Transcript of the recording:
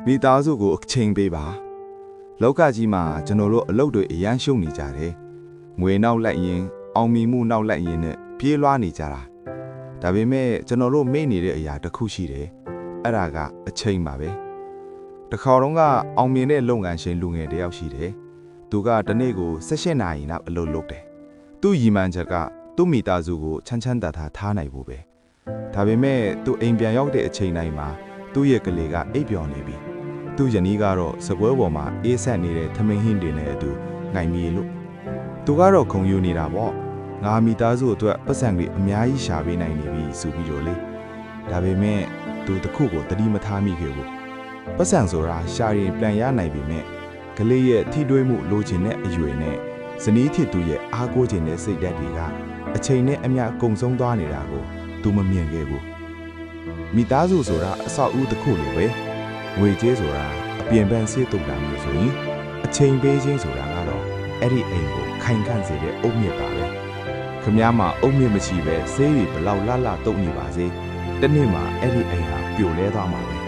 မိသားစုကိုအချိန်ပေးပါလောကကြီးမှာကျွန်တော်တို့အလုပ်တွေအရန်ရှုံနေကြတယ်ငွေနောက်လိုက်ရင်အောင်မြင်မှုနောက်လိုက်ရင်နဲ့ပြေးလွှားနေကြတာဒါပေမဲ့ကျွန်တော်တို့မေ့နေတဲ့အရာတစ်ခုရှိတယ်အဲ့ဒါကအချိန်ပါပဲတခါတော့ကအောင်မြင်တဲ့လုပ်ငန်းရှင်လူငယ်တယောက်ရှိတယ်သူကတစ်နေ့ကို18နာရီလောက်အလုပ်လုပ်တယ်သူ့ရည်မှန်းချက်ကသူ့မိသားစုကိုချမ်းချမ်းသာသာထားနိုင်ဖို့ပဲဒါပေမဲ့သူအိမ်ပြန်ရောက်တဲ့အချိန်တိုင်းမှာသူ့ရဲ့ကလေးကအိပ်ပျော်နေပြီသူ့ယနီးကတော့စပွဲပေါ်မှာအေးဆက်နေတဲ့ထမင်းဟင်းတွေနဲ့အတူငိုင်မြေလို့သူကတော့ခုံယူနေတာပေါ့ငါမိသားစုအတွက်ပတ်စံတွေအများကြီးရှာပေးနိုင်နေပြီဆိုပြီးတော့လေဒါပေမဲ့သူတခုကိုတတိမထားမိခဲ့ဘူးပတ်စံဆိုတာရှာရင်ပြန်ရနိုင်ပြီမဲ့ကလေးရဲ့ထိတွေးမှုလိုချင်တဲ့အရွယ်နဲ့ဇနီးဖြစ်သူရဲ့အားကိုးခြင်းတဲ့စိတ်ဓာတ်တွေကအချိန်နဲ့အမျှကုံဆုံးသွားနေတာကိုသူမမြင်ခဲ့ဘူးမိသားစုဆိုတာအဆောက်အဦတစ်ခုလိုပဲငွေကြေးဆိုတာအပြင်ပန်းဆေးတုပ်တာမျိုးဆိုရင်အချိန်ပေးခြင်းဆိုတာကတော့အဲ့ဒီအိမ်ကိုခိုင်ခန့်စေတဲ့အုတ်မြစ်ပါပဲခမည်းမအုတ်မြစ်မရှိပဲဆေးတွေဘလောက်လှလှတုပ်နေပါစေတနေ့မှာအဲ့ဒီအိမ်ဟာပြိုလဲသွားမှာပဲ